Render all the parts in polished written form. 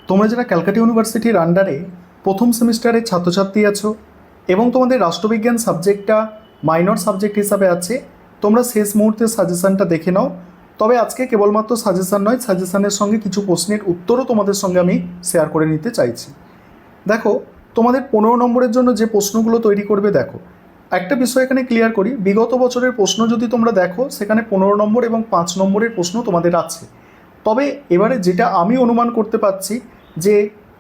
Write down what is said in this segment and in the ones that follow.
তোমরা যারা ক্যালকাটা ইউনিভার্সিটির আন্ডারে প্রথম সেমিস্টারের ছাত্রছাত্রী আছো এবং তোমাদের রাষ্ট্রবিজ্ঞান সাবজেক্টটা মাইনর সাবজেক্ট হিসাবে আছে, তোমরা শেষ মুহূর্তে সাজেশানটা দেখে নাও। তবে আজকে কেবলমাত্র সাজেশান নয়, সাজেশানের সঙ্গে কিছু প্রশ্নের উত্তরও তোমাদের সঙ্গে আমি শেয়ার করে নিতে চাইছি। দেখো, তোমাদের 15 নম্বরের জন্য যে প্রশ্নগুলো তৈরি করবে, দেখো একটা বিষয় এখানে ক্লিয়ার করি। বিগত বছরের প্রশ্ন যদি তোমরা দেখো, সেখানে 15 নম্বর এবং 5 নম্বরের প্রশ্ন তোমাদের আছে। তবে এবারে যেটা আমি অনুমান করতে পারছি যে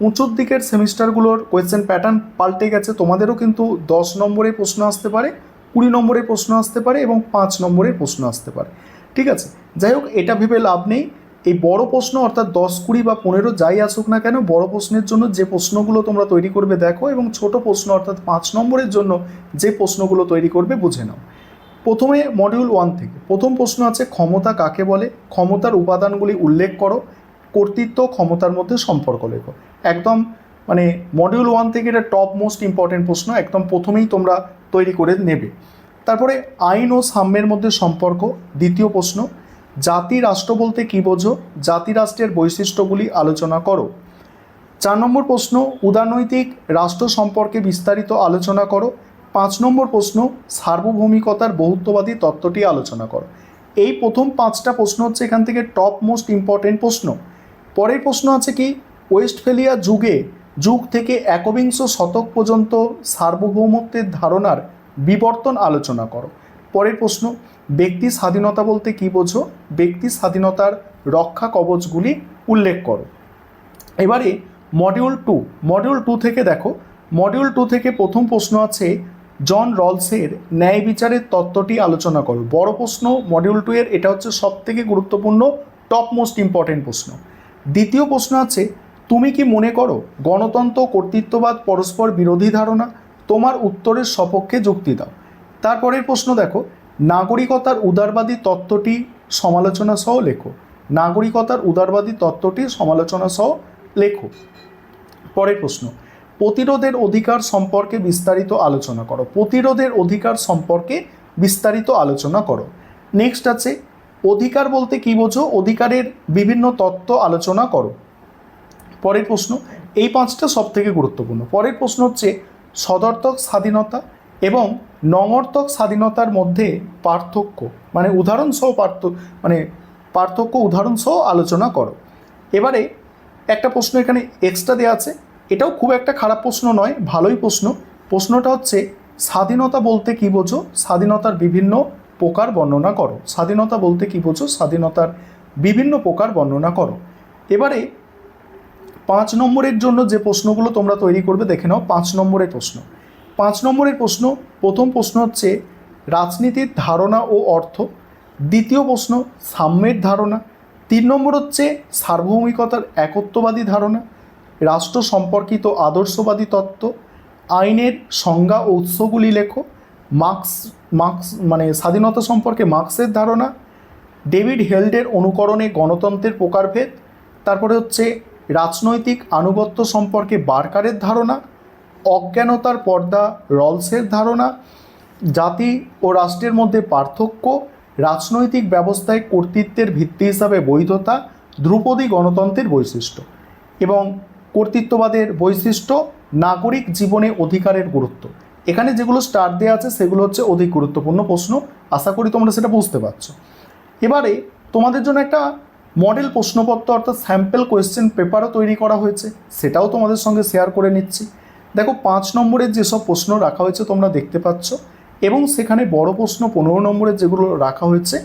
উঁচুর দিকের সেমিস্টারগুলোর কোয়েশ্চেন প্যাটার্ন পাল্টে গেছে। তোমাদেরও কিন্তু 10 নম্বরের প্রশ্ন আসতে পারে, 20 নম্বরের প্রশ্ন আসতে পারে এবং 5 নম্বরের প্রশ্ন আসতে পারে। ঠিক আছে, যাই হোক, এটা ভেবে লাভ নেই। এই বড় প্রশ্ন অর্থাৎ 10, 20 বা 15 যাই আসুক না কেন, বড় প্রশ্নের জন্য যে প্রশ্নগুলো তোমরা তৈরি করবে দেখো, এবং ছোট প্রশ্ন অর্থাৎ 5 নম্বরের জন্য যে প্রশ্নগুলো তৈরি করবে বুঝে নাও। প্রথমে মডিউল 1 থেকে প্রথম প্রশ্ন আছে, ক্ষমতা কাকে বলে? ক্ষমতার উপাদানগুলি উল্লেখ করো। কর্তৃত্ব ক্ষমতার মধ্যে সম্পর্ক লেখো। একদম মানে মডিউল 1 থেকে এটা টপ মোস্ট ইম্পর্টেন্ট প্রশ্ন, একদম প্রথমেই তোমরা তৈরি করে নেবে। তারপরে আইন ও সাম্যের মধ্যে সম্পর্ক, দ্বিতীয় প্রশ্ন। জাতি রাষ্ট্র বলতে কী বোঝো? জাতি রাষ্ট্রের বৈশিষ্ট্যগুলি আলোচনা করো। 4 নম্বর প্রশ্ন, উদারনৈতিক রাষ্ট্র সম্পর্কে বিস্তারিত আলোচনা করো। 5 নম্বর প্রশ্ন, সার্বভৌমিকতার বহুত্ববাদী তত্ত্বটি আলোচনা করো। এই প্রথম 5টা প্রশ্ন হচ্ছে এখান থেকে টপ মোস্ট ইম্পর্টেন্ট প্রশ্ন। পরের প্রশ্ন আছে কি, ওয়েস্টফেলিয়া যুগ থেকে একবিংশ শতক পর্যন্ত সার্বভৌমত্বের ধারণার বিবর্তন আলোচনা করো। পরের প্রশ্ন, ব্যক্তি স্বাধীনতা বলতে কী বোঝো? ব্যক্তি স্বাধীনতার রক্ষা কবচগুলি উল্লেখ করো। এবারে মডিউল 2 থেকে দেখো, মডিউল 2 থেকে প্রথম প্রশ্ন আছে, জন রলসের ন্যায় বিচারের তত্ত্বটি আলোচনা করো। বড় প্রশ্ন মডিউল 2 এর, এটা হচ্ছে সবথেকে গুরুত্বপূর্ণ টপ মোস্ট ইম্পর্টেন্ট প্রশ্ন। দ্বিতীয় প্রশ্ন আছে, তুমি কি মনে করো গণতন্ত্র কর্তৃত্ববাদ পরস্পর বিরোধী ধারণা? তোমার উত্তরের সপক্ষে যুক্তি দাও। তারপরের প্রশ্ন দেখো, নাগরিকতার উদারবাদী তত্ত্বটি সমালোচনা সহ লেখো। নাগরিকতার উদারবাদী তত্ত্বটি সমালোচনা সহ লেখো। পরের প্রশ্ন, প্রতিরোধের অধিকার সম্পর্কে বিস্তারিত আলোচনা করো। প্রতিরোধের অধিকার সম্পর্কে বিস্তারিত আলোচনা করো। নেক্সট আছে, অধিকার বলতে কী বোঝো? অধিকারের বিভিন্ন তত্ত্ব আলোচনা করো। পরের প্রশ্ন, এই 5টা সব থেকে গুরুত্বপূর্ণ। পরের প্রশ্ন হচ্ছে, সদর্থক স্বাধীনতা এবং নঙর্থক স্বাধীনতার মধ্যে পার্থক্য, মানে পার্থক্য উদাহরণ সহ আলোচনা করো। এবারে একটা প্রশ্ন এখানে এক্সট্রা দেওয়া আছে, এটাও খুব একটা খারাপ প্রশ্ন নয়, ভালোই প্রশ্ন। প্রশ্নটা হচ্ছে, স্বাধীনতা বলতে কী বোঝো? স্বাধীনতার বিভিন্ন প্রকার বর্ণনা করো। স্বাধীনতা বলতে কী বোঝো? স্বাধীনতার বিভিন্ন প্রকার বর্ণনা করো। এবারে 5 নম্বরের জন্য যে প্রশ্নগুলো তোমরা তৈরি করবে দেখে নাও। 5 নম্বরের প্রশ্ন, 5 নম্বরের প্রশ্ন, প্রথম প্রশ্ন হচ্ছে রাজনীতির ধারণা ও অর্থ। দ্বিতীয় প্রশ্ন, সাম্যের ধারণা। 3 নম্বর হচ্ছে সার্বভৌমিকতার একত্ববাদী ধারণা, রাষ্ট্র সম্পর্কিত আদর্শবাদী তত্ত্ব, আইনের সংজ্ঞা ও উৎসগুলি লেখো। মার্কস মানে স্বাধীনতা সম্পর্কে মার্কসের ধারণা, ডেভিড হেল্ডের অনুকরণে গণতন্ত্রের প্রকারভেদ। তারপরে হচ্ছে রাজনৈতিক আনুগত্য সম্পর্কে বার্কারের ধারণা, অজ্ঞানতার পর্দা রলসের ধারণা, জাতি ও রাষ্ট্রের মধ্যে পার্থক্য, রাজনৈতিক ব্যবস্থায় কর্তৃত্বের ভিত্তি হিসাবে বৈধতা, ধ্রুপদী গণতন্ত্রের বৈশিষ্ট্য এবং কর্তৃত্ববাদের বৈশিষ্ট্য, নাগরিক জীবনে অধিকারের গুরুত্ব। এখানে যেগুলো স্টার দেওয়া আছে সেগুলো হচ্ছে অধিক গুরুত্বপূর্ণ প্রশ্ন। আশা করি তোমরা সেটা বুঝতে পারছো। এবারে তোমাদের জন্য একটা মডেল প্রশ্নপত্র অর্থাৎ স্যাম্পল কোয়েশ্চেন পেপারও তৈরি করা হয়েছে, সেটাও তোমাদের সঙ্গে শেয়ার করে নিচ্ছি। দেখো, 5 নম্বরের যেসব প্রশ্ন রাখা হয়েছে তোমরা দেখতে পাচ্ছ, এবং সেখানে বড় প্রশ্ন 15 নম্বরের যেগুলো রাখা হয়েছে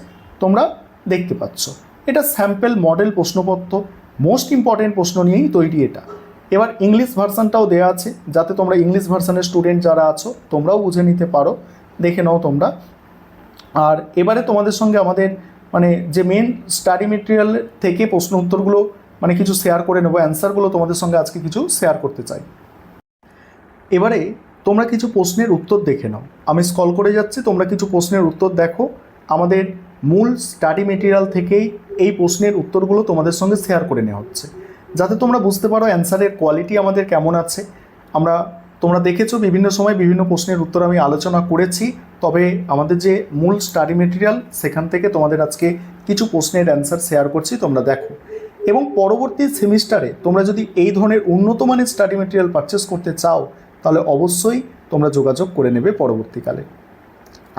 তোমরা দেখতে পাচ্ছ। এটা স্যাম্পল মডেল প্রশ্নপত্র, মোস্ট ইম্পর্টেন্ট প্রশ্ন নিয়েই তৈরি এটা। এবার ইংলিশ ভার্সানটাও দেওয়া আছে, যাতে তোমরা ইংলিশ ভার্সানের স্টুডেন্ট যারা আছো তোমরাও বুঝে নিতে পারো, দেখে নাও তোমরা। আর এবারে তোমাদের সঙ্গে আমাদের মানে যে মেন স্টাডি মেটেরিয়াল থেকে প্রশ্ন উত্তরগুলো মানে কিছু শেয়ার করে নেবো, অ্যান্সারগুলো তোমাদের সঙ্গে আজকে কিছু শেয়ার করতে চাই। এবারে তোমরা কিছু প্রশ্নের উত্তর দেখে নাও, আমি স্ক্রল করে যাচ্ছি, তোমরা কিছু প্রশ্নের উত্তর দেখো। আমাদের মূল স্টাডি মেটেরিয়াল থেকেই এই প্রশ্নের উত্তরগুলো তোমাদের সঙ্গে শেয়ার করে নেওয়া হচ্ছে, যাতে তোমরা বুঝতে পারো অ্যান্সারের কোয়ালিটি আমাদের কেমন আছে। তোমরা দেখেছো বিভিন্ন সময় বিভিন্ন প্রশ্নের উত্তর আমি আলোচনা করেছি, তবে আমাদের যে মূল স্টাডি মেটেরিয়াল সেখান থেকে তোমাদের আজকে কিছু প্রশ্নের অ্যান্সার শেয়ার করছি, তোমরা দেখো। এবং পরবর্তী সেমিস্টারে তোমরা যদি এই ধরনের উন্নত মানের স্টাডি মেটেরিয়াল পারচেস করতে চাও তাহলে অবশ্যই তোমরা যোগাযোগ করে নেবে পরবর্তীকালে।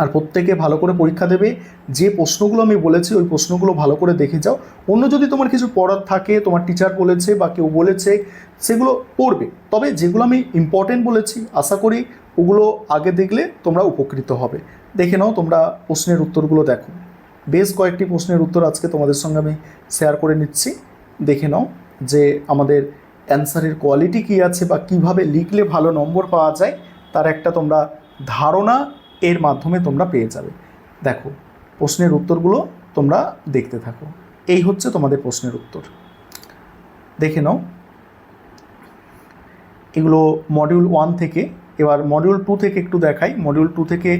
আর প্রত্যেকে ভালো করে পরীক্ষা দেবে, যে প্রশ্নগুলো আমি বলেছি ওই প্রশ্নগুলো ভালো করে দেখে যাও। অন্য যদি তোমার কিছু পড়ার থাকে, তোমার টিচার বলেছে বা কেউ বলেছে, সেগুলো পড়বে, তবে যেগুলো আমি ইম্পর্টেন্ট বলেছি আশা করি ওগুলো আগে দেখলে তোমরা উপকৃত হবে। দেখে নাও, তোমরা প্রশ্নের উত্তরগুলো দেখো। বেশ কয়েকটি প্রশ্নের উত্তর আজকে তোমাদের সঙ্গে আমি শেয়ার করে নিচ্ছি। দেখে নাও যে আমাদের অ্যান্সারের কোয়ালিটি কী আছে বা কিভাবে লিখলে ভালো নম্বর পাওয়া যায় তার একটা তোমরা ধারণা এর মাধ্যমে তোমরা পেয়ে যাবে। দেখো, প্রশ্নের উত্তরগুলো তোমরা দেখতে থাকো। এই হচ্ছে তোমাদের প্রশ্নের উত্তর, দেখে নাও। এগুলো মডিউল 1 থেকে। এবার মডিউল 2 থেকে একটু দেখাই। মডিউল 2 থেকে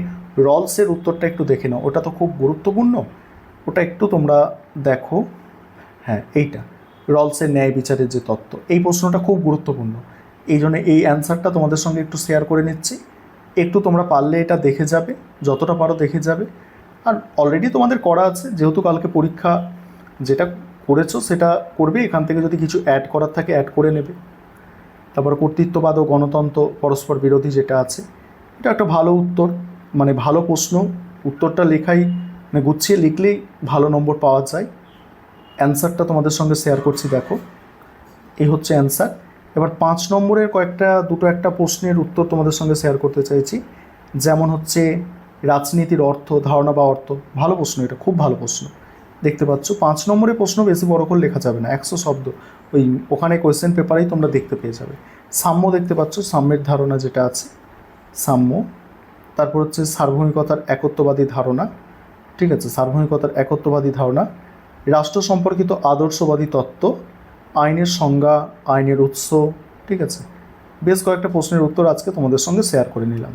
রলসের উত্তরটা একটু দেখে নাও, ওটা তো খুব গুরুত্বপূর্ণ, ওটা একটু তোমরা দেখো। হ্যাঁ, এইটা রলসের ন্যায় বিচারের যে তত্ত্ব, এই প্রশ্নটা খুব গুরুত্বপূর্ণ, এই জন্য এই অ্যান্সারটা তোমাদের সঙ্গে একটু শেয়ার করে নিচ্ছি। একটু তোমরা পারলে এটা দেখে যাবে, যতটা পারো দেখে যাবে। আর অলরেডি তোমাদের করা আছে, যেহেতু কালকে পরীক্ষা, যেটা করেছো সেটা করবে, এখান থেকে যদি কিছু অ্যাড করার থাকে অ্যাড করে নেবে। তারপর কর্তৃত্ববাদ ও গণতন্ত্র পরস্পর বিরোধী যেটা আছে, এটা একটা ভালো উত্তর, মানে ভালো প্রশ্ন। উত্তরটা লেখাই মানে গুছিয়ে লিখলেই ভালো নম্বর পাওয়া যায়। অ্যান্সারটা তোমাদের সঙ্গে শেয়ার করছি, দেখো এই হচ্ছে অ্যান্সার। এবার 5 নম্বরের দুটো একটা প্রশ্নের উত্তর তোমাদের সঙ্গে শেয়ার করতে চাইছি। যেমন হচ্ছে রাজনীতির অর্থ, ধারণা বা অর্থ। ভালো প্রশ্ন, এটা খুব ভালো প্রশ্ন। দেখতে পাচ্ছ 5 নম্বরের প্রশ্ন বেশি বড় করে লেখা যাবে না, 100 শব্দ, ওখানে কোয়েশ্চেন পেপারেই তোমরা দেখতে পেয়ে যাবে। সাম্য দেখতে পাচ্ছ, সাম্যের ধারণা যেটা আছে, সাম্য। তারপর হচ্ছে সার্বভৌমিকতার একত্ববাদী ধারণা, ঠিক আছে, সার্বভৌমিকতার একত্ববাদী ধারণা। রাষ্ট্র সম্পর্কিত আদর্শবাদী তত্ত্ব, আইনের সংজ্ঞা, আইনের উৎস, ঠিক আছে। বেশ কয়েকটা প্রশ্নের উত্তর আজকে তোমাদের সঙ্গে শেয়ার করে নিলাম।